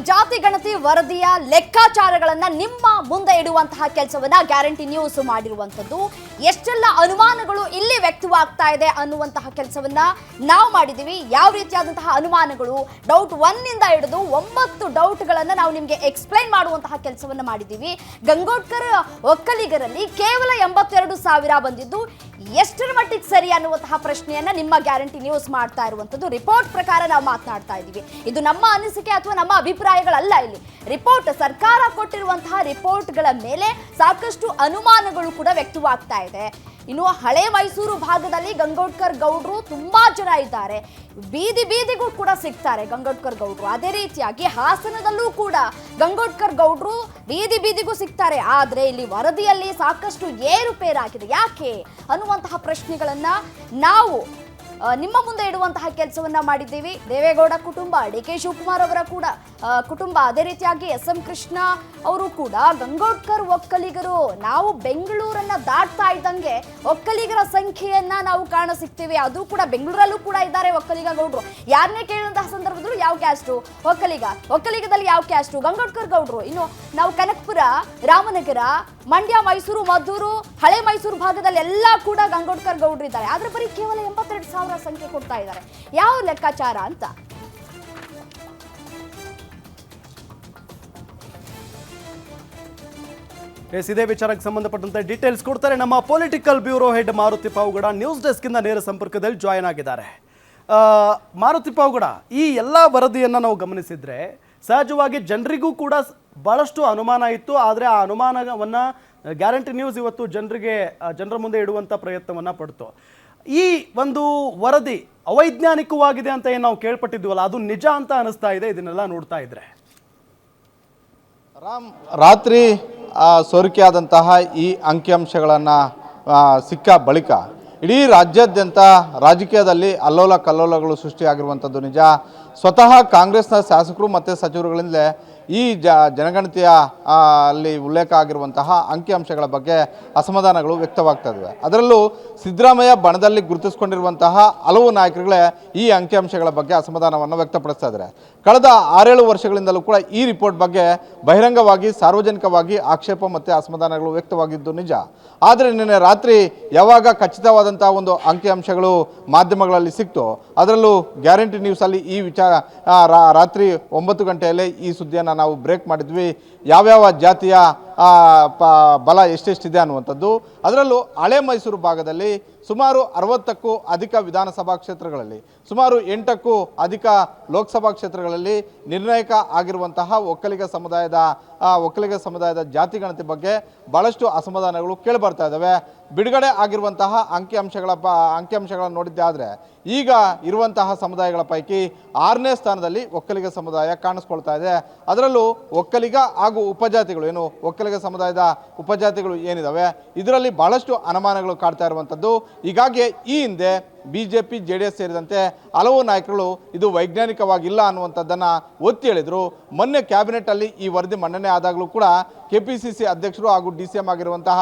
ಜಾತಿ ಗಣತಿ ವರದಿಯ ಲೆಕ್ಕಾಚಾರಗಳನ್ನ ನಿಮ್ಮ ಮುಂದೆ ಇಡುವಂತಹ ಕೆಲಸವನ್ನ ಗ್ಯಾರಂಟಿ ನ್ಯೂಸ್ ಮಾಡಿರುವಂತದ್ದು. ಎಷ್ಟೆಲ್ಲ ಅನುಮಾನಗಳು ಇಲ್ಲಿ ವ್ಯಕ್ತವಾಗ್ತಾ ಇದೆ ಅನ್ನುವಂತಹ ಕೆಲಸವನ್ನ ನಾವು ಮಾಡಿದೀವಿ. ಯಾವ ರೀತಿಯಾದಂತಹ ಅನುಮಾನಗಳು, ಡೌಟ್ 1 ನಿಂದ ಹಿಡಿದು 9 ಡೌಟ್ಗಳನ್ನ ನಾವು ನಿಮಗೆ ಎಕ್ಸ್ಪ್ಲೈನ್ ಮಾಡುವಂತಹ ಕೆಲಸವನ್ನ ಮಾಡಿದೀವಿ. ಗಂಗೋಡ್ಕರ್ ಒಕ್ಕಲಿಗರಲ್ಲಿ ಕೇವಲ 82,000 ಬಂದಿದ್ದು ಎಷ್ಟರ ಮಟ್ಟಿಗೆ ಸರಿ ಅನ್ನುವಂತಹ ಪ್ರಶ್ನೆಯನ್ನ ನಿಮ್ಮ ಗ್ಯಾರಂಟಿ ನ್ಯೂಸ್ ಮಾಡ್ತಾ ಇರುವಂತದ್ದು. ರಿಪೋರ್ಟ್ ಪ್ರಕಾರ ನಾವು ಮಾತನಾಡ್ತಾ ಇದ್ದೀವಿ. ಇದು ನಮ್ಮ ಅನಿಸಿಕೆ ಅಥವಾ ನಮ್ಮ ಅಭಿಪ್ರಾಯಗಳಲ್ಲ. ಇಲ್ಲಿ ರಿಪೋರ್ಟ್, ಸರ್ಕಾರ ಕೊಟ್ಟಿರುವಂತಹ ರಿಪೋರ್ಟ್ಗಳ ಮೇಲೆ ಸಾಕಷ್ಟು ಅನುಮಾನಗಳು ಕೂಡ ವ್ಯಕ್ತವಾಗ್ತಾ ಇದೆ. ಇನ್ನು ಹಳೆ ಮೈಸೂರು ಭಾಗದಲ್ಲಿ ಗಂಗೋಡ್ಕರ್ ಗೌಡ್ರು ತುಂಬಾ ಜನ ಇದ್ದಾರೆ. ಬೀದಿ ಬೀದಿಗೂ ಕೂಡ ಸಿಗ್ತಾರೆ ಗಂಗೋಡ್ಕರ್ ಗೌಡ್ರು. ಅದೇ ರೀತಿಯಾಗಿ ಹಾಸನದಲ್ಲೂ ಕೂಡ ಗಂಗೋಡ್ಕರ್ ಗೌಡ್ರು ಬೀದಿ ಬೀದಿಗೂ ಸಿಗ್ತಾರೆ. ಆದ್ರೆ ಇಲ್ಲಿ ವರದಿಯಲ್ಲಿ ಸಾಕಷ್ಟು ಏರುಪೇರಾಗಿದೆ. ಯಾಕೆ ಅನ್ನುವಂತಹ ಪ್ರಶ್ನೆಗಳನ್ನ ನಾವು ನಿಮ್ಮ ಮುಂದೆ ಇಡುವಂತಹ ಕೆಲಸವನ್ನ ಮಾಡಿದ್ದೀವಿ. ದೇವೇಗೌಡ ಕುಟುಂಬ, ಡಿ.ಕೆ. ಶಿವಕುಮಾರ್ ಅವರ ಕೂಡ ಕುಟುಂಬ, ಅದೇ ರೀತಿಯಾಗಿ ಎಸ್.ಎಂ. ಕೃಷ್ಣ ಅವರು ಕೂಡ ಗಂಗೋಡ್ಕರ್ ಒಕ್ಕಲಿಗರು. ನಾವು ಬೆಂಗಳೂರನ್ನ ದಾಟ್ತಾ ಇದ್ದಂಗೆ ಒಕ್ಕಲಿಗರ ಸಂಖ್ಯೆಯನ್ನ ನಾವು ಕಾಣ ಸಿಗ್ತೀವಿ. ಅದು ಕೂಡ ಬೆಂಗಳೂರಲ್ಲೂ ಕೂಡ ಇದ್ದಾರೆ ಒಕ್ಕಲಿಗ ಗೌಡ್ರು. ಯಾರನ್ನೇ ಕೇಳಿದಂತಹ ಸಂದರ್ಭದಲ್ಲೂ ಯಾವ ಕ್ಯಾಸ್ಟು? ಒಕ್ಕಲಿಗದಲ್ಲಿ ಯಾವ ಕ್ಯಾಸ್ಟು? ಗಂಗೋಡ್ಕರ್ ಗೌಡ್ರು. ಇನ್ನು ನಾವು ಕನಕಪುರ, ರಾಮನಗರ, ಮಂಡ್ಯ, ಮೈಸೂರು, ಮದ್ದೂರು, ಹಳೆ ಮೈಸೂರು ಭಾಗದಲ್ಲಿ ಎಲ್ಲ ಕೂಡ ಗಂಗೋಡ್ಕರ್ ಗೌಡ್ರು ಇದ್ದಾರೆ. ಆದ್ರೆ ಬರೀ ಕೇವಲ 82,000 ಸಂಖ್ಯೆ ಕೊಡ್ತಾ ಇದ್ದಾರೆ. ಯಾವ ಲೆಕ್ಕಾಚಾರ ಅಂತ? ಇದೇ ವಿಚಾರಕ್ಕೆ ಸಂಬಂಧಪಟ್ಟಂತೆ ಡೀಟೇಲ್ಸ್ ಕೊಡ್ತಾರೆ ನಮ್ಮ political bureau head Maruti Pavagada. News desk ಇಂದ ನೇರ ಸಂಪರ್ಕದಲ್ಲಿ ಜಾಯಿನ್ ಆಗಿದ್ದಾರೆ. ಮಾರುತಿ ಪಾವಗಡ, ಈ ಎಲ್ಲ ವರದಿಯನ್ನು ನಾವು ಗಮನಿಸಿದ್ರೆ ಸಹಜವಾಗಿ ಜನರಿಗೂ ಕೂಡ ಬಹಳಷ್ಟು ಅನುಮಾನ ಇತ್ತು. ಆದರೆ ಆ ಅನುಮಾನವನ್ನು ಗ್ಯಾರಂಟಿ ನ್ಯೂಸ್ ಇವತ್ತು ಜನರ ಮುಂದೆ ಇಡುವಂಥ ಪ್ರಯತ್ನವನ್ನು ಪಡ್ತು. ಈ ಒಂದು ವರದಿ ಅವೈಜ್ಞಾನಿಕವಾಗಿದೆ ಅಂತ ಏನು ನಾವು ಕೇಳ್ಪಟ್ಟಿದ್ವಲ್ಲ, ಅದು ನಿಜ ಅಂತ ಅನಿಸ್ತಾ ಇದೆ ಇದನ್ನೆಲ್ಲ ನೋಡ್ತಾ ಇದ್ರೆ. ರಾತ್ರಿ ಸೋರಿಕೆಯಾದಂತಹ ಈ ಅಂಕಿಅಂಶಗಳನ್ನು ಸಿಕ್ಕ ಬಳಿಕ ಇಡೀ ರಾಜ್ಯಾದ್ಯಂತ ರಾಜಕೀಯದಲ್ಲಿ ಅಲ್ಲೋಲ ಕಲ್ಲೋಲಗಳು ಸೃಷ್ಟಿಯಾಗಿರುವಂಥದ್ದು ನಿಜ. ಸ್ವತಃ ಕಾಂಗ್ರೆಸ್ನ ಶಾಸಕರು ಮತ್ತು ಸಚಿವರುಗಳಿಂದಲೇ ಈ ಜನಗಣತಿಯ ಅಲ್ಲಿ ಉಲ್ಲೇಖ ಆಗಿರುವಂತಹ ಅಂಕಿಅಂಶಗಳ ಬಗ್ಗೆ ಅಸಮಾಧಾನಗಳು ವ್ಯಕ್ತವಾಗ್ತಾ ಇವೆ. ಅದರಲ್ಲೂ ಸಿದ್ದರಾಮಯ್ಯ ಬಣದಲ್ಲಿ ಗುರುತಿಸಿಕೊಂಡಿರುವಂತಹ ಹಲವು ನಾಯಕರುಗಳೇ ಈ ಅಂಕಿಅಂಶಗಳ ಬಗ್ಗೆ ಅಸಮಾಧಾನವನ್ನು ವ್ಯಕ್ತಪಡಿಸ್ತಾ ಇದ್ದಾರೆ. ಕಳೆದ 6-7 ವರ್ಷಗಳಿಂದಲೂ ಕೂಡ ಈ ರಿಪೋರ್ಟ್ ಬಗ್ಗೆ ಬಹಿರಂಗವಾಗಿ ಸಾರ್ವಜನಿಕವಾಗಿ ಆಕ್ಷೇಪ ಮತ್ತು ಅಸಮಾಧಾನಗಳು ವ್ಯಕ್ತವಾಗಿದ್ದು ನಿಜ. ಆದರೆ ನಿನ್ನೆ ರಾತ್ರಿ ಯಾವಾಗ ಖಚಿತವಾದಂತಹ ಒಂದು ಅಂಕಿಅಂಶಗಳು ಮಾಧ್ಯಮಗಳಲ್ಲಿ ಸಿಕ್ತು, ಅದರಲ್ಲೂ ಗ್ಯಾರಂಟಿ ನ್ಯೂಸಲ್ಲಿ ಈ ವಿಚಾರ ರಾತ್ರಿ 9 ಗಂಟೆಯಲ್ಲೇ ಈ ಸುದ್ದಿಯನ್ನು ನಾವು ಬ್ರೇಕ್ ಮಾಡಿದ್ವಿ. ಯಾವ್ಯಾವ ಜಾತಿಯ ಬಲ ಎಷ್ಟೆಷ್ಟಿದೆ ಅನ್ನುವಂಥದ್ದು. ಅದರಲ್ಲೂ ಹಳೆ ಮೈಸೂರು ಭಾಗದಲ್ಲಿ ಸುಮಾರು 60ಕ್ಕೂ ಅಧಿಕ ವಿಧಾನಸಭಾ ಕ್ಷೇತ್ರಗಳಲ್ಲಿ, ಸುಮಾರು 8ಕ್ಕೂ ಅಧಿಕ ಲೋಕಸಭಾ ಕ್ಷೇತ್ರಗಳಲ್ಲಿ ನಿರ್ಣಾಯಕ ಆಗಿರುವಂತಹ ಒಕ್ಕಲಿಗ ಸಮುದಾಯದ ಜಾತಿ ಗಣತಿ ಬಗ್ಗೆ ಭಾಳಷ್ಟು ಅಸಮಾಧಾನಗಳು ಕೇಳಿಬರ್ತಾ ಇದ್ದಾವೆ. ಬಿಡುಗಡೆ ಆಗಿರುವಂತಹ ಅಂಕಿಅಂಶಗಳನ್ನು ನೋಡಿದ್ದೆ ಆದರೆ ಈಗ ಇರುವಂತಹ ಸಮುದಾಯಗಳ ಪೈಕಿ 6ನೇ ಸ್ಥಾನದಲ್ಲಿ ಒಕ್ಕಲಿಗ ಸಮುದಾಯ ಕಾಣಿಸ್ಕೊಳ್ತಾ ಇದೆ. ಅದರಲ್ಲೂ ಒಕ್ಕಲಿಗ ಹಾಗೂ ಉಪಜಾತಿಗಳು, ಏನು ಒಕ್ಕಲಿಗ ಸಮುದಾಯದ ಉಪಜಾತಿಗಳು ಏನಿದಾವೆ, ಇದರಲ್ಲಿ ಬಹಳಷ್ಟು ಅನುಮಾನಗಳು ಕಾಡ್ತಾ ಇರುವಂಥದ್ದು. ಹೀಗಾಗಿ ಈ ಹಿಂದೆ BJP JDS ಸೇರಿದಂತೆ ಹಲವು ನಾಯಕರು ಇದು ವೈಜ್ಞಾನಿಕವಾಗಿಲ್ಲ ಅನ್ನುವಂಥದ್ದನ್ನು ಒತ್ತಿ ಹೇಳಿದರು. ಮೊನ್ನೆ ಕ್ಯಾಬಿನೆಟ್ಟಲ್ಲಿ ಈ ವರದಿ ಮಂಡನೆ ಆದಾಗಲೂ ಕೂಡ KPCC ಅಧ್ಯಕ್ಷರು ಹಾಗೂ DCM ಆಗಿರುವಂತಹ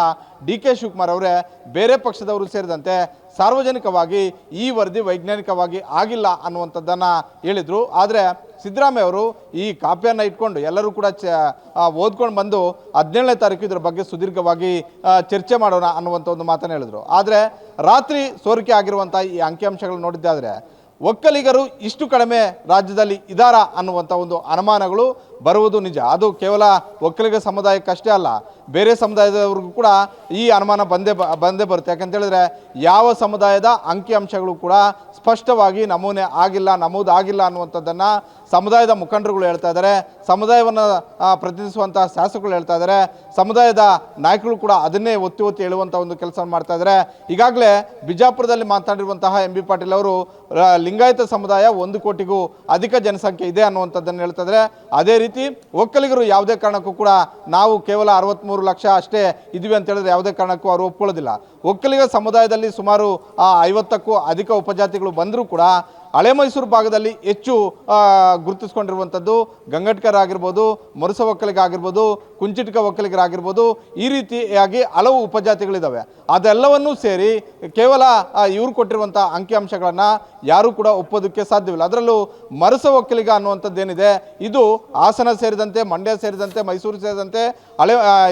ಡಿ.ಕೆ. ಶಿವಕುಮಾರ್ ಅವರೇ ಬೇರೆ ಪಕ್ಷದವರು ಸೇರಿದಂತೆ ಸಾರ್ವಜನಿಕವಾಗಿ ಈ ವರದಿ ವೈಜ್ಞಾನಿಕವಾಗಿ ಆಗಿಲ್ಲ ಅನ್ನುವಂಥದ್ದನ್ನು ಹೇಳಿದರು. ಆದರೆ ಸಿದ್ದರಾಮಯ್ಯ ಅವರು ಈ ಕಾಪಿಯನ್ನು ಇಟ್ಕೊಂಡು ಎಲ್ಲರೂ ಕೂಡ ಓದ್ಕೊಂಡು ಬಂದು 17ನೇ ತಾರೀಕು ಇದರ ಬಗ್ಗೆ ಸುದೀರ್ಘವಾಗಿ ಚರ್ಚೆ ಮಾಡೋಣ ಅನ್ನುವಂಥ ಒಂದು ಮಾತನ್ನು ಹೇಳಿದರು. ಆದರೆ ರಾತ್ರಿ ಸೋರಿಕೆ ಆಗಿರುವಂಥ ಈ ಅಂಕಿಅಂಶಗಳು ನೋಡಿದ್ದಾದರೆ ಒಕ್ಕಲಿಗರು ಇಷ್ಟು ಕಡಿಮೆ ರಾಜ್ಯದಲ್ಲಿ ಇದ್ದಾರಾ ಅನ್ನುವಂಥ ಒಂದು ಅನುಮಾನಗಳು ಬರುವುದು ನಿಜ. ಅದು ಕೇವಲ ಒಕ್ಕಲಿಗ ಸಮುದಾಯಕ್ಕಷ್ಟೇ ಅಲ್ಲ, ಬೇರೆ ಸಮುದಾಯದವ್ರಿಗೂ ಕೂಡ ಈ ಅನುಮಾನ ಬಂದೇ ಬರುತ್ತೆ. ಯಾಕಂತ ಹೇಳಿದ್ರೆ ಯಾವ ಸಮುದಾಯದ ಅಂಕಿಅಂಶಗಳು ಕೂಡ ಸ್ಪಷ್ಟವಾಗಿ ನಮೂದು ಆಗಿಲ್ಲ ಅನ್ನುವಂಥದ್ದನ್ನು ಸಮುದಾಯದ ಮುಖಂಡರುಗಳು ಹೇಳ್ತಾ ಇದ್ದಾರೆ, ಸಮುದಾಯವನ್ನು ಪ್ರತಿನಿಧಿಸುವಂತಹ ಶಾಸಕರು ಹೇಳ್ತಾ ಇದ್ದಾರೆ, ಸಮುದಾಯದ ನಾಯಕರು ಕೂಡ ಅದನ್ನೇ ಒತ್ತಿ ಹೇಳುವಂಥ ಒಂದು ಕೆಲಸ ಮಾಡ್ತಾ ಇದ್ದಾರೆ. ಈಗಾಗಲೇ ಬಿಜಾಪುರದಲ್ಲಿ ಮಾತನಾಡಿರುವಂತಹ MB ಪಾಟೀಲ್ ಅವರು ಲಿಂಗಾಯತ ಸಮುದಾಯ 1 ಕೋಟಿಗೂ ಅಧಿಕ ಜನಸಂಖ್ಯೆ ಇದೆ ಅನ್ನುವಂಥದ್ದನ್ನು ಹೇಳ್ತಾ ಇದ್ದಾರೆ. ಅದೇ ರೀತಿ ಒಕ್ಕಲಿಗರು ಯಾವುದೇ ಕಾರಣಕ್ಕೂ ಕೂಡ ನಾವು ಕೇವಲ 63 ಲಕ್ಷ ಅಷ್ಟೇ ಇದ್ವಿ ಅಂತ ಹೇಳಿದ್ರೆ ಯಾವುದೇ ಕಾರಣಕ್ಕೂ ಅವರು ಒಪ್ಕೊಳ್ಳೋದಿಲ್ಲ. ಒಕ್ಕಲಿಗ ಸಮುದಾಯದಲ್ಲಿ ಸುಮಾರು 50ಕ್ಕೂ ಅಧಿಕ ಉಪಜಾತಿಗಳು ಬಂದರೂ ಕೂಡ ಹಳೆ ಮೈಸೂರು ಭಾಗದಲ್ಲಿ ಹೆಚ್ಚು ಗುರುತಿಸ್ಕೊಂಡಿರುವಂಥದ್ದು ಗಂಗಟ್ಕರ್ ಆಗಿರ್ಬೋದು, ಮೊರಸ ಒಕ್ಕಲಿಗರಾಗಿರ್ಬೋದು, ಕುಂಚಿಟಿಕ ಒಕ್ಕಲಿಗರಾಗಿರ್ಬೋದು, ಈ ರೀತಿಯಾಗಿ ಹಲವು ಉಪಜಾತಿಗಳಿದ್ದಾವೆ. ಅದೆಲ್ಲವನ್ನೂ ಸೇರಿ ಕೇವಲ ಇವರು ಕೊಟ್ಟಿರುವಂಥ ಅಂಕಿಅಂಶಗಳನ್ನು ಯಾರೂ ಕೂಡ ಒಪ್ಪೋದಕ್ಕೆ ಸಾಧ್ಯವಿಲ್ಲ. ಅದರಲ್ಲೂ ಮೊರಸ ಒಕ್ಕಲಿಗ ಅನ್ನುವಂಥದ್ದೇನಿದೆ, ಇದು ಹಾಸನ ಸೇರಿದಂತೆ, ಮಂಡ್ಯ ಸೇರಿದಂತೆ, ಮೈಸೂರು ಸೇರಿದಂತೆ,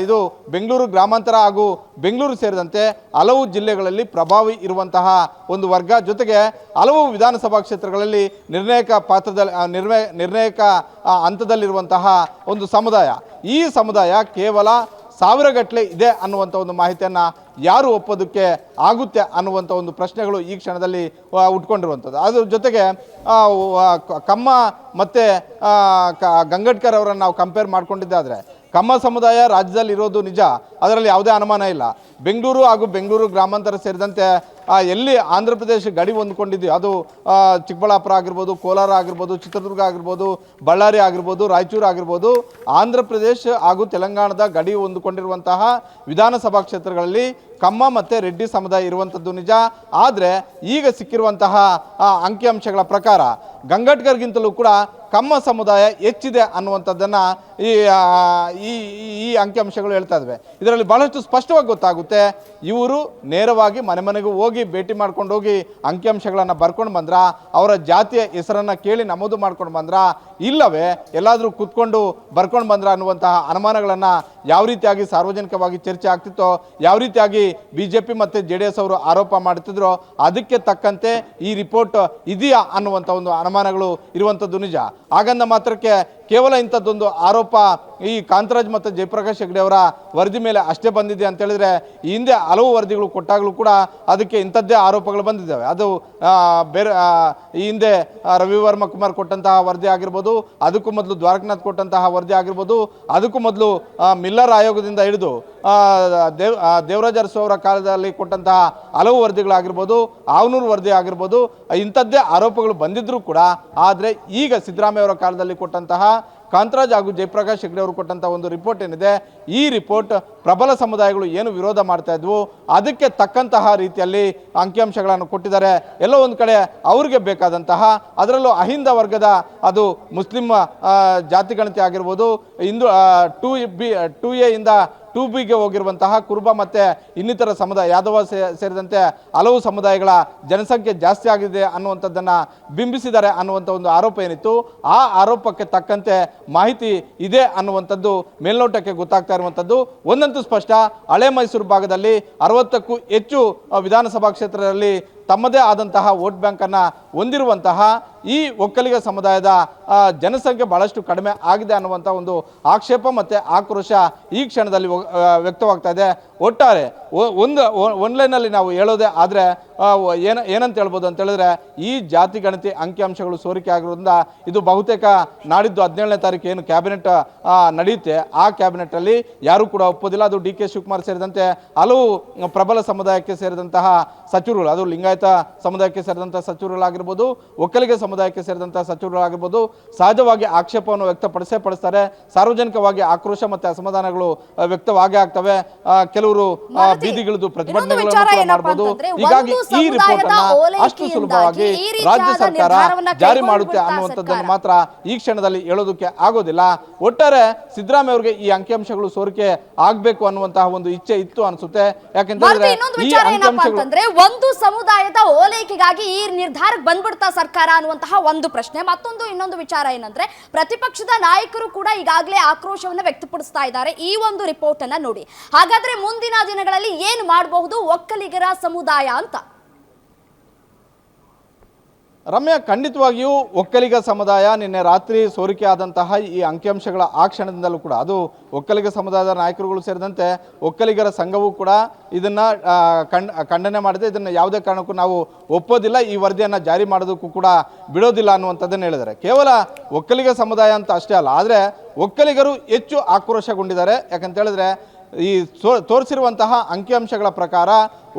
ಇದು ಬೆಂಗಳೂರು ಗ್ರಾಮಾಂತರ ಹಾಗೂ ಬೆಂಗಳೂರು ಸೇರಿದಂತೆ ಹಲವು ಜಿಲ್ಲೆಗಳಲ್ಲಿ ಪ್ರಭಾವಿ ಇರುವಂತಹ ಒಂದು ವರ್ಗ. ಜೊತೆಗೆ ಹಲವು ವಿಧಾನಸಭಾ ಕ್ಷೇತ್ರಗಳಲ್ಲಿ ನಿರ್ಣಾಯಕ ಹಂತದಲ್ಲಿರುವಂತಹ ಒಂದು ಸಮುದಾಯ. ಈ ಸಮುದಾಯ ಕೇವಲ ಸಾವಿರಗಟ್ಟಲೆ ಇದೆ ಅನ್ನುವಂಥ ಒಂದು ಮಾಹಿತಿಯನ್ನು ಯಾರು ಒಪ್ಪೋದಕ್ಕೆ ಆಗುತ್ತೆ ಅನ್ನುವಂಥ ಒಂದು ಪ್ರಶ್ನೆಗಳು ಈ ಕ್ಷಣದಲ್ಲಿ ಉಟ್ಕೊಂಡಿರುವಂಥದ್ದು. ಅದ್ರ ಜೊತೆಗೆ ಕಮ್ಮ ಮತ್ತು ಗಂಗಟ್ಕರ್ ಅವರನ್ನು ನಾವು ಕಂಪೇರ್ ಮಾಡ್ಕೊಂಡಿದ್ದಾದರೆ ಕಮ್ಮ ಸಮುದಾಯ ರಾಜ್ಯದಲ್ಲಿ ಇರೋದು ನಿಜ, ಅದರಲ್ಲಿ ಯಾವುದೇ ಅನುಮಾನ ಇಲ್ಲ. ಬೆಂಗಳೂರು ಹಾಗೂ ಬೆಂಗಳೂರು ಗ್ರಾಮಾಂತರ ಸೇರಿದಂತೆ ಎಲ್ಲಿ ಆಂಧ್ರ ಪ್ರದೇಶ ಗಡಿ ಹೊಂದ್ಕೊಂಡಿದೆಯೋ ಅದು ಚಿಕ್ಕಬಳ್ಳಾಪುರ ಆಗಿರ್ಬೋದು, ಕೋಲಾರ ಆಗಿರ್ಬೋದು, ಚಿತ್ರದುರ್ಗ ಆಗಿರ್ಬೋದು, ಬಳ್ಳಾರಿ ಆಗಿರ್ಬೋದು, ರಾಯಚೂರು ಆಗಿರ್ಬೋದು, ಆಂಧ್ರ ಪ್ರದೇಶ ಹಾಗೂ ತೆಲಂಗಾಣದ ಗಡಿ ಹೊಂದಿಕೊಂಡಿರುವಂತಹ ವಿಧಾನಸಭಾ ಕ್ಷೇತ್ರಗಳಲ್ಲಿ ಕಮ್ಮ ಮತ್ತು ರೆಡ್ಡಿ ಸಮುದಾಯ ಇರುವಂಥದ್ದು ನಿಜ. ಆದರೆ ಈಗ ಸಿಕ್ಕಿರುವಂತಹ ಅಂಕಿಅಂಶಗಳ ಪ್ರಕಾರ ಗಂಗಟ್ಕರ್ಗಿಂತಲೂ ಕೂಡ ಕಮ್ಮ ಸಮುದಾಯ ಹೆಚ್ಚಿದೆ ಅನ್ನುವಂಥದ್ದನ್ನು ಈ ಅಂಕಿಅಂಶಗಳು ಹೇಳ್ತಾ ಇದ್ದಾವೆ. ಇದರಲ್ಲಿ ಬಹಳಷ್ಟು ಸ್ಪಷ್ಟವಾಗಿ ಗೊತ್ತಾಗುತ್ತೆ, ಇವರು ನೇರವಾಗಿ ಮನೆ ಮನೆಗೂ ಹೋಗಿ ಭೇಟಿ ಮಾಡ್ಕೊಂಡು ಹೋಗಿ ಅಂಕಿಅಂಶಗಳನ್ನು ಬರ್ಕೊಂಡು ಬಂದ್ರ, ಅವರ ಜಾತಿಯ ಹೆಸರನ್ನು ಕೇಳಿ ನಮೂದು ಮಾಡ್ಕೊಂಡು ಬಂದ್ರ, ಇಲ್ಲವೇ ಎಲ್ಲಾದರೂ ಕೂತ್ಕೊಂಡು ಬರ್ಕೊಂಡು ಬಂದ್ರ ಅನ್ನುವಂತಹ ಅನುಮಾನಗಳನ್ನು ಯಾವ ರೀತಿಯಾಗಿ ಸಾರ್ವಜನಿಕವಾಗಿ ಚರ್ಚೆ ಆಗ್ತಿತ್ತೋ, ಯಾವ ರೀತಿಯಾಗಿ BJP ಮತ್ತು JDS ಅವರು ಆರೋಪ ಮಾಡ್ತಿದ್ರೋ ಅದಕ್ಕೆ ತಕ್ಕಂತೆ ಈ ರಿಪೋರ್ಟ್ ಇದೆಯಾ ಅನ್ನುವಂಥ ಒಂದು ಅನುಮಾನಗಳು ಇರುವಂಥದ್ದು ನಿಜ. ಹಾಗಂದ ಮಾತ್ರಕ್ಕೆ ಕೇವಲ ಇಂಥದ್ದೊಂದು ಆರೋಪ ಈ ಕಾಂತರಾಜ್ ಮತ್ತು ಜಯಪ್ರಕಾಶ್ ಹೆಗ್ಡೆ ಅವರ ವರದಿ ಮೇಲೆ ಅಷ್ಟೇ ಬಂದಿದೆ ಅಂತ ಹೇಳಿದ್ರೆ, ಈ ಹಿಂದೆ ಹಲವು ವರದಿಗಳು ಕೊಟ್ಟಾಗಲೂ ಕೂಡ ಅದಕ್ಕೆ ಇಂಥದ್ದೇ ಆರೋಪಗಳು ಬಂದಿದ್ದಾವೆ. ಅದು ಬೇರೆ ಈ ಹಿಂದೆ ರವಿವರ್ಮ ಕುಮಾರ್ ಕೊಟ್ಟಂತಹ ವರದಿ ಆಗಿರ್ಬೋದು, ಅದಕ್ಕೂ ಮೊದಲು ದ್ವಾರಕನಾಥ್ ಕೊಟ್ಟಂತಹ ವರದಿ ಆಗಿರ್ಬೋದು, ಅದಕ್ಕೂ ಮೊದಲು ಮಿಲ್ಲರ್ ಆಯೋಗದಿಂದ ಹಿಡಿದು ದೇವರಾಜ ಅರಸು ಅವರ ಕಾಲದಲ್ಲಿ ಕೊಟ್ಟಂತಹ ಹಲವು ವರದಿಗಳಾಗಿರ್ಬೋದು, ಆವನೂರು ವರದಿ ಆಗಿರ್ಬೋದು, ಇಂಥದ್ದೇ ಆರೋಪಗಳು ಬಂದಿದ್ದರೂ ಕೂಡ ಆದರೆ ಈಗ ಸಿದ್ದರಾಮಯ್ಯ ಅವರ ಕಾಲದಲ್ಲಿ ಕೊಟ್ಟಂತಹ ಕಾಂತರಾಜ್ ಹಾಗೂ ಜಯಪ್ರಕಾಶ್ ಹೆಗ್ಡೆ ಅವರು ಕೊಟ್ಟಂಥ ಒಂದು ರಿಪೋರ್ಟ್ ಏನಿದೆ, ಈ ರಿಪೋರ್ಟ್ ಪ್ರಬಲ ಸಮುದಾಯಗಳು ಏನು ವಿರೋಧ ಮಾಡ್ತಾ ಇದ್ವು ಅದಕ್ಕೆ ತಕ್ಕಂತಹ ರೀತಿಯಲ್ಲಿ ಅಂಕಿಅಂಶಗಳನ್ನು ಕೊಟ್ಟಿದ್ದಾರೆ. ಎಲ್ಲೋ ಒಂದು ಕಡೆ ಅವ್ರಿಗೆ ಬೇಕಾದಂತಹ, ಅದರಲ್ಲೂ ಅಹಿಂದ ವರ್ಗದ, ಅದು ಮುಸ್ಲಿಂ ಜಾತಿ ಗಣತಿ ಆಗಿರ್ಬೋದು, ಹಿಂದೂ 2A ಇಂದ 2Bಗೆ ಹೋಗಿರುವಂತಹ ಕುರುಬ ಮತ್ತು ಇನ್ನಿತರ ಸಮುದಾಯ, ಯಾದವ ಸೇರಿದಂತೆ ಹಲವು ಸಮುದಾಯಗಳ ಜನಸಂಖ್ಯೆ ಜಾಸ್ತಿ ಆಗಿದೆ ಅನ್ನುವಂಥದ್ದನ್ನು ಬಿಂಬಿಸಿದ್ದಾರೆ ಅನ್ನುವಂಥ ಒಂದು ಆರೋಪ ಏನಿತ್ತು, ಆ ಆರೋಪಕ್ಕೆ ತಕ್ಕಂತೆ ಮಾಹಿತಿ ಇದೆ ಅನ್ನುವಂಥದ್ದು ಮೇಲ್ನೋಟಕ್ಕೆ ಗೊತ್ತಾಗ್ತಾ ಇರುವಂಥದ್ದು. ಒಂದಂತೂ ಸ್ಪಷ್ಟ, ಹಳೆ ಮೈಸೂರು ಭಾಗದಲ್ಲಿ 60ಕ್ಕೂ ಹೆಚ್ಚು ವಿಧಾನಸಭಾ ಕ್ಷೇತ್ರದಲ್ಲಿ ತಮ್ಮದೇ ಆದಂತಹ ವೋಟ್ ಬ್ಯಾಂಕನ್ನು ಹೊಂದಿರುವಂತಹ ಈ ಒಕ್ಕಲಿಗ ಸಮುದಾಯದ ಜನಸಂಖ್ಯೆ ಬಹಳಷ್ಟು ಕಡಿಮೆ ಆಗಿದೆ ಅನ್ನುವಂಥ ಒಂದು ಆಕ್ಷೇಪ ಮತ್ತು ಆಕ್ರೋಶ ಈ ಕ್ಷಣದಲ್ಲಿ ವ್ಯಕ್ತವಾಗ್ತಾ ಇದೆ. ಒಟ್ಟಾರೆ ಒನ್ಲೈನಲ್ಲಿ ನಾವು ಹೇಳೋದೇ ಆದರೆ ಏನಂತ ಹೇಳ್ಬೋದು ಅಂತ ಹೇಳಿದ್ರೆ, ಈ ಜಾತಿ ಗಣತಿ ಅಂಕಿಅಂಶಗಳು ಸೋರಿಕೆ ಆಗಿರೋದ್ರಿಂದ ಇದು ಬಹುತೇಕ ನಾಡಿದ್ದು 17ನೇ ತಾರೀಕು ಏನು ಕ್ಯಾಬಿನೆಟ್ ನಡೆಯುತ್ತೆ, ಆ ಕ್ಯಾಬಿನೆಟಲ್ಲಿ ಯಾರೂ ಕೂಡ ಒಪ್ಪೋದಿಲ್ಲ. ಅದು DK ಶಿವಕುಮಾರ್ ಸೇರಿದಂತೆ ಹಲವು ಪ್ರಬಲ ಸಮುದಾಯಕ್ಕೆ ಸೇರಿದಂತಹ ಸಚಿವರುಗಳು, ಅದು ಲಿಂಗಾಯತ ಸಮುದಾಯಕ್ಕೆ ಸೇರಿದಂಥ ಸಚಿವರುಗಳಾಗಿರ್ಬೋದು, ಒಕ್ಕಲಿಗ ಸಮುದಾಯಕ್ಕೆ ಸೇರಿದಂಥ ಸಚಿವರುಗಳಾಗಿರ್ಬೋದು, ಸಹಜವಾಗಿ ಆಕ್ಷೇಪವನ್ನು ವ್ಯಕ್ತಪಡಿಸ್ತಾರೆ. ಸಾರ್ವಜನಿಕವಾಗಿ ಆಕ್ರೋಶ ಮತ್ತು ಅಸಮಾಧಾನಗಳು ವ್ಯಕ್ತವಾಗೇ ಆಗ್ತವೆ. ಕೆಲವರು ಬೀದಿಗಿಳಿದು ಪ್ರತಿಭಟನೆಗಳನ್ನು ಮಾಡಬಹುದು. ಹೀಗಾಗಿ ಈ ರಿಪೋರ್ಟ್ ಅನ್ನ ಅಷ್ಟು ಸುಲಭವಾಗಿ ರಾಜ್ಯ ಸರ್ಕಾರ ಜಾರಿ ಮಾಡುತ್ತೆ ಅನ್ನುವಂಥದ್ದನ್ನು ಮಾತ್ರ ಈ ಕ್ಷಣದಲ್ಲಿ ಹೇಳೋದಕ್ಕೆ ಆಗೋದಿಲ್ಲ. ಒಟ್ಟಾರೆ ಸಿದ್ದರಾಮಯ್ಯ ಅವರಿಗೆ ಈ ಅಂಕಿಅಂಶಗಳು ಸೋರಿಕೆ ಆಗ್ಬೇಕು ಅನ್ನುವಂತಹ ಒಂದು ಇಚ್ಛೆ ಇತ್ತು ಅನ್ಸುತ್ತೆ. ಯಾಕೆಂದ್ರೆ ಈ ಅಂಕಿಅಂಶಗಳು ಒಂದು ಸಮುದಾಯದ ಓಲೈಕೆಗಾಗಿ ಈ ನಿರ್ಧಾರಕ್ಕೆ ಬಂದ್ಬಿಡ್ತಾ ಸರ್ಕಾರ ಅನ್ನುವಂತಹ ಒಂದು ಪ್ರಶ್ನೆ. ಇನ್ನೊಂದು ವಿಚಾರ ಏನಂದ್ರೆ, ಪ್ರತಿಪಕ್ಷದ ನಾಯಕರು ಕೂಡ ಈಗಾಗಲೇ ಆಕ್ರೋಶವನ್ನು ವ್ಯಕ್ತಪಡಿಸ್ತಾ ಇದ್ದಾರೆ ಈ ಒಂದು ರಿಪೋರ್ಟ್ ಅನ್ನ ನೋಡಿ. ಹಾಗಾದ್ರೆ ಮುಂದಿನ ದಿನಗಳಲ್ಲಿ ಏನು ಮಾಡಬಹುದು ಒಕ್ಕಲಿಗರ ಸಮುದಾಯ ಅಂತ? ರಮ್ಯಾ, ಖಂಡಿತವಾಗಿಯೂ ಒಕ್ಕಲಿಗ ಸಮುದಾಯ ನಿನ್ನೆ ರಾತ್ರಿ ಸೋರಿಕೆ ಆದಂತಹ ಈ ಅಂಕಿಅಂಶಗಳ ಆ ಕ್ಷಣದಿಂದಲೂ ಕೂಡ, ಅದು ಒಕ್ಕಲಿಗ ಸಮುದಾಯದ ನಾಯಕರುಗಳು ಸೇರಿದಂತೆ ಒಕ್ಕಲಿಗರ ಸಂಘವೂ ಕೂಡ ಇದನ್ನು ಖಂಡನೆ ಮಾಡಿದೆ. ಇದನ್ನು ಯಾವುದೇ ಕಾರಣಕ್ಕೂ ನಾವು ಒಪ್ಪೋದಿಲ್ಲ, ಈ ವರದಿಯನ್ನು ಜಾರಿ ಮಾಡೋದಕ್ಕೂ ಕೂಡ ಬಿಡೋದಿಲ್ಲ ಅನ್ನುವಂಥದ್ದನ್ನು ಹೇಳಿದ್ದಾರೆ. ಕೇವಲ ಒಕ್ಕಲಿಗ ಸಮುದಾಯ ಅಂತ ಅಷ್ಟೇ ಅಲ್ಲ, ಆದರೆ ಒಕ್ಕಲಿಗರು ಹೆಚ್ಚು ಆಕ್ರೋಶಗೊಂಡಿದ್ದಾರೆ. ಯಾಕಂತ ಹೇಳಿದ್ರೆ ಈ ತೋರಿಸಿರುವಂತಹ ಅಂಕಿಅಂಶಗಳ ಪ್ರಕಾರ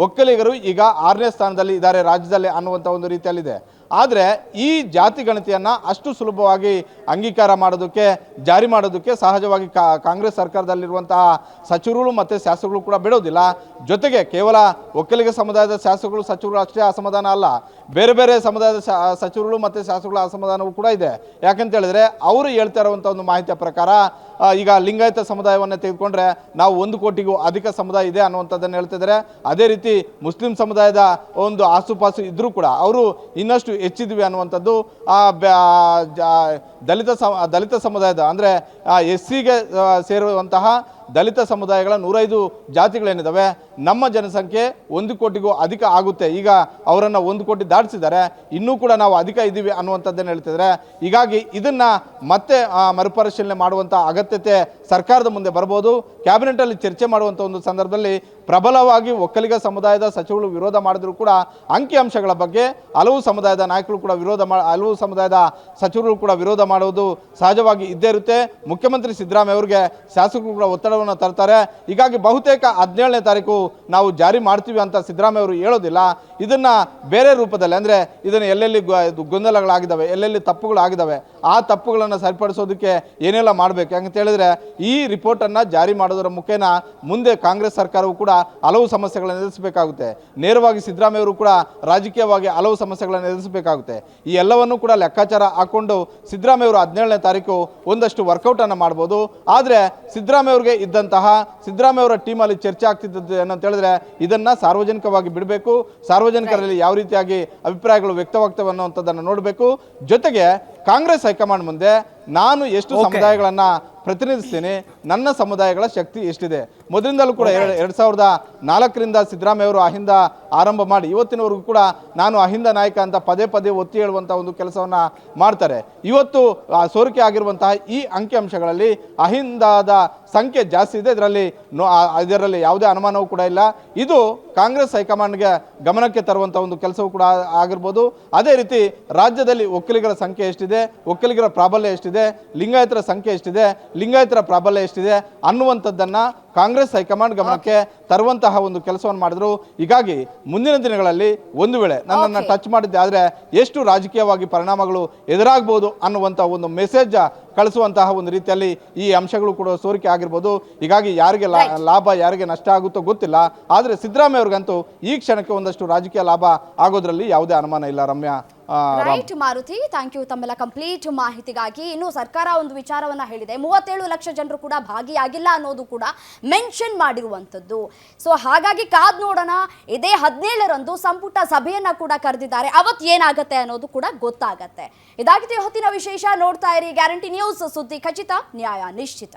ಒಕ್ಕಲಿಗರು ಈಗ 6ನೇ ಸ್ಥಾನದಲ್ಲಿ ಇದ್ದಾರೆ ರಾಜ್ಯದಲ್ಲಿ ಅನ್ನುವಂಥ ಒಂದು ರೀತಿಯಲ್ಲಿದೆ. ಆದರೆ ಈ ಜಾತಿ ಗಣತಿಯನ್ನು ಅಷ್ಟು ಸುಲಭವಾಗಿ ಅಂಗೀಕಾರ ಮಾಡೋದಕ್ಕೆ ಜಾರಿ ಮಾಡೋದಕ್ಕೆ ಸಹಜವಾಗಿ ಕಾಂಗ್ರೆಸ್ ಸರ್ಕಾರದಲ್ಲಿರುವಂತಹ ಸಚಿವರುಗಳು ಮತ್ತು ಶಾಸಕರು ಕೂಡ ಬಿಡೋದಿಲ್ಲ. ಜೊತೆಗೆ ಕೇವಲ ಒಕ್ಕಲಿಗ ಸಮುದಾಯದ ಶಾಸಕರು ಸಚಿವರು ಅಷ್ಟೇ ಅಸಮಾಧಾನ ಅಲ್ಲ, ಬೇರೆ ಬೇರೆ ಸಮುದಾಯದ ಸಚಿವರುಗಳು ಮತ್ತು ಶಾಸಕರುಗಳ ಅಸಮಾಧಾನವೂ ಕೂಡ ಇದೆ. ಯಾಕಂತ ಹೇಳಿದ್ರೆ ಅವರು ಹೇಳ್ತಾ ಇರುವಂಥ ಒಂದು ಮಾಹಿತಿಯ ಪ್ರಕಾರ ಈಗ ಲಿಂಗಾಯತ ಸಮುದಾಯವನ್ನು ತೆಗೆದುಕೊಂಡ್ರೆ ನಾವು 1 ಕೋಟಿಗೂ ಅಧಿಕ ಸಮುದಾಯ ಇದೆ ಅನ್ನುವಂಥದ್ದನ್ನು ಹೇಳ್ತಿದ್ದಾರೆ. ಅದೇ ರೀತಿ ಮುಸ್ಲಿಂ ಸಮುದಾಯದ ಒಂದು ಆಸುಪಾಸು ಇದ್ದರೂ ಕೂಡ ಅವರು ಇನ್ನಷ್ಟು ಹೆಚ್ಚಿದ್ವಿ ಅನ್ನುವಂಥದ್ದು. ದಲಿತ ಸಮುದಾಯದ ಅಂದರೆ SCಗೆ ಸೇರುವಂತಹ ದಲಿತ ಸಮುದಾಯಗಳ 105 ಜಾತಿಗಳೇನಿದ್ದಾವೆ, ನಮ್ಮ ಜನಸಂಖ್ಯೆ 1 ಕೋಟಿಗೂ ಅಧಿಕ ಆಗುತ್ತೆ. ಈಗ ಅವರನ್ನು 1 ಕೋಟಿ ದಾಟಿಸಿದ್ದಾರೆ, ಇನ್ನೂ ಕೂಡ ನಾವು ಅಧಿಕ ಇದ್ದೀವಿ ಅನ್ನುವಂಥದ್ದನ್ನು ಹೇಳ್ತಿದ್ದಾರೆ. ಹೀಗಾಗಿ ಇದನ್ನು ಮತ್ತೆ ಮರುಪರಿಶೀಲನೆ ಮಾಡುವಂಥ ಅಗತ್ಯತೆ ಸರ್ಕಾರದ ಮುಂದೆ ಬರ್ಬೋದು. ಕ್ಯಾಬಿನೆಟಲ್ಲಿ ಚರ್ಚೆ ಮಾಡುವಂಥ ಒಂದು ಸಂದರ್ಭದಲ್ಲಿ ಪ್ರಬಲವಾಗಿ ಒಕ್ಕಲಿಗ ಸಮುದಾಯದ ಸಚಿವರು ವಿರೋಧ ಮಾಡಿದ್ರು ಕೂಡ ಅಂಕಿಅಂಶಗಳ ಬಗ್ಗೆ ಹಲವು ಸಮುದಾಯದ ನಾಯಕರು ಕೂಡ ಹಲವು ಸಮುದಾಯದ ಸಚಿವರು ಕೂಡ ವಿರೋಧ ಮಾಡುವುದು ಸಹಜವಾಗಿ ಇದ್ದೇ ಇರುತ್ತೆ. ಮುಖ್ಯಮಂತ್ರಿ ಸಿದ್ದರಾಮಯ್ಯ ಅವರಿಗೆ ಶಾಸಕರು ಕೂಡ ಒತ್ತಡವನ್ನು ತರ್ತಾರೆ. ಹೀಗಾಗಿ ಬಹುತೇಕ 17ನೇ ತಾರೀಕು ನಾವು ಜಾರಿ ಮಾಡ್ತೀವಿ ಅಂತ ಸಿದ್ದರಾಮಯ್ಯ ಅವರು ಹೇಳೋದಿಲ್ಲ. ಇದನ್ನು ಬೇರೆ ರೂಪದಲ್ಲಿ ಅಂದರೆ ಇದನ್ನು ಎಲ್ಲೆಲ್ಲಿ ಗೊಂದಲಗಳಾಗಿದ್ದಾವೆ, ಎಲ್ಲೆಲ್ಲಿ ತಪ್ಪುಗಳಾಗಿದ್ದಾವೆ, ಆ ತಪ್ಪುಗಳನ್ನು ಸರಿಪಡಿಸೋದಕ್ಕೆ ಏನೆಲ್ಲ ಮಾಡಬೇಕು ಯಾಕಂತ ಹೇಳಿದ್ರೆ ಈ ರಿಪೋರ್ಟನ್ನು ಜಾರಿ ಮಾಡೋದರ ಮುಖೇನ ಮುಂದೆ ಕಾಂಗ್ರೆಸ್ ಸರ್ಕಾರವು ಕೂಡ ಹಲವು ಸಮಸ್ಯೆಗಳನ್ನು ಎದುರಿಸಬೇಕಾಗುತ್ತೆ. ನೇರವಾಗಿ ಸಿದ್ದರಾಮಯ್ಯ ಅವರು ಕೂಡ ರಾಜಕೀಯವಾಗಿ ಹಲವು ಸಮಸ್ಯೆಗಳನ್ನು ಎದುರಿಸಬೇಕಾಗುತ್ತೆ. ಈ ಎಲ್ಲವನ್ನೂ ಕೂಡ ಲೆಕ್ಕಾಚಾರ ಹಾಕ್ಕೊಂಡು ಸಿದ್ದರಾಮಯ್ಯ ಅವರು 17ನೇ ತಾರೀಕು ಒಂದಷ್ಟು ವರ್ಕೌಟನ್ನು ಮಾಡ್ಬೋದು. ಆದರೆ ಸಿದ್ದರಾಮಯ್ಯ ಅವರಿಗೆ ಇದ್ದಂತಹ ಸಿದ್ದರಾಮಯ್ಯ ಅವರ ಟೀಮಲ್ಲಿ ಚರ್ಚೆ ಆಗ್ತಿದ್ದದ್ದು ಏನಂತ ಹೇಳಿದ್ರೆ ಇದನ್ನು ಸಾರ್ವಜನಿಕವಾಗಿ ಬಿಡಬೇಕು, ಸಾರ್ವಜನಿಕರಲ್ಲಿ ಯಾವ ರೀತಿಯಾಗಿ ಅಭಿಪ್ರಾಯಗಳು ವ್ಯಕ್ತವಾಗ್ತವೆ ಅನ್ನುವಂಥದ್ದನ್ನು ನೋಡಬೇಕು. ಜೊತೆಗೆ ಕಾಂಗ್ರೆಸ್ ಹೈಕಮಾಂಡ್ ಮುಂದೆ ನಾನು ಎಷ್ಟು ಸಮುದಾಯಗಳನ್ನು ಪ್ರತಿನಿಧಿಸ್ತೀನಿ, ನನ್ನ ಸಮುದಾಯಗಳ ಶಕ್ತಿ ಎಷ್ಟಿದೆ. ಮೊದಲಿಂದಲೂ ಕೂಡ 2004ರಿಂದ ಸಿದ್ದರಾಮಯ್ಯ ಅವರು ಅಹಿಂದ ಆರಂಭ ಮಾಡಿ ಇವತ್ತಿನವರೆಗೂ ಕೂಡ ನಾನು ಅಹಿಂದ ನಾಯಕ ಅಂತ ಪದೇ ಪದೇ ಒತ್ತಿ ಹೇಳುವಂಥ ಒಂದು ಕೆಲಸವನ್ನು ಮಾಡ್ತಾರೆ. ಇವತ್ತು ಸೋರಿಕೆ ಆಗಿರುವಂತಹ ಈ ಅಂಕಿಅಂಶಗಳಲ್ಲಿ ಅಹಿಂದದ ಸಂಖ್ಯೆ ಜಾಸ್ತಿ ಇದೆ, ಇದರಲ್ಲಿ ಯಾವುದೇ ಅನುಮಾನವೂ ಕೂಡ ಇಲ್ಲ. ಇದು ಕಾಂಗ್ರೆಸ್ ಹೈಕಮಾಂಡ್ಗೆ ಗಮನಕ್ಕೆ ತರುವಂಥ ಒಂದು ಕೆಲಸವೂ ಕೂಡ ಆಗಿರ್ಬೋದು. ಅದೇ ರೀತಿ ರಾಜ್ಯದಲ್ಲಿ ಒಕ್ಕಲಿಗರ ಸಂಖ್ಯೆ ಎಷ್ಟಿದೆ, ಒಕ್ಕಲಿಗರ ಪ್ರಾಬಲ್ಯ ಎಷ್ಟಿದೆ, ಲಿಂಗಾಯತರ ಸಂಖ್ಯೆ ಎಷ್ಟಿದೆ, ಲಿಂಗಾಯತರ ಪ್ರಾಬಲ್ಯ ಎಷ್ಟಿದೆ ಅನ್ನುವಂಥದ್ದನ್ನು ಕಾಂಗ್ರೆಸ್ ಹೈಕಮಾಂಡ್ ಗಮನಕ್ಕೆ ತರುವಂತಹ ಒಂದು ಕೆಲಸವನ್ನು ಮಾಡಿದ್ರು. ಹೀಗಾಗಿ ಮುಂದಿನ ದಿನಗಳಲ್ಲಿ ಒಂದು ವೇಳೆ ನನ್ನನ್ನು ಟಚ್ ಮಾಡಿದ್ದೆ ಆದರೆ ಎಷ್ಟು ರಾಜಕೀಯವಾಗಿ ಪರಿಣಾಮಗಳು ಎದುರಾಗಬಹುದು ಅನ್ನುವಂಥ ಒಂದು ಮೆಸೇಜ್ ಕಳಿಸುವಂತಹ ಒಂದು ರೀತಿಯಲ್ಲಿ ಈ ಅಂಶಗಳು ಕೂಡ ಸೋರಿಕೆ ಆಗಿರ್ಬೋದು. ಹೀಗಾಗಿ ಯಾರಿಗೆ ಲಾಭ ಯಾರಿಗೆ ನಷ್ಟ ಆಗುತ್ತೋ ಗೊತ್ತಿಲ್ಲ, ಆದರೆ ಸಿದ್ದರಾಮಯ್ಯ ಅವ್ರಿಗಂತೂ ಈ ಕ್ಷಣಕ್ಕೆ ಒಂದಷ್ಟು ರಾಜಕೀಯ ಲಾಭ ಆಗೋದ್ರಲ್ಲಿ ಯಾವುದೇ ಅನುಮಾನ ಇಲ್ಲ. Ramya. Right Maruti, thank you ತಮ್ಮೆಲ್ಲ ಕಂಪ್ಲೀಟ್ ಮಾಹಿತಿಗಾಗಿ. ಇನ್ನು ಸರ್ಕಾರ ಒಂದು ವಿಚಾರವನ್ನ ಹೇಳಿದೆ, 37 ಲಕ್ಷ ಜನರು ಕೂಡ ಭಾಗಿಯಾಗಿಲ್ಲ ಅನ್ನೋದು ಕೂಡ ಮೆನ್ಷನ್ ಮಾಡಿರುವಂಥದ್ದು. ಸೊ ಹಾಗಾಗಿ ಕಾದ್ ನೋಡೋಣ. ಇದೇ 17ರಂದು ಸಂಪುಟ ಸಭೆಯನ್ನ ಕೂಡ ಕರೆದಿದ್ದಾರೆ, ಅವತ್ತು ಏನಾಗತ್ತೆ ಅನ್ನೋದು ಕೂಡ ಗೊತ್ತಾಗತ್ತೆ. ಇದಾಗಿದೆ ಹೊತ್ತಿನ ವಿಶೇಷ. ನೋಡ್ತಾ ಇರಿ ಗ್ಯಾರಂಟಿ ನ್ಯೂಸ್, ಸುದ್ದಿ ಖಚಿತ, ನ್ಯಾಯ ನಿಶ್ಚಿತ.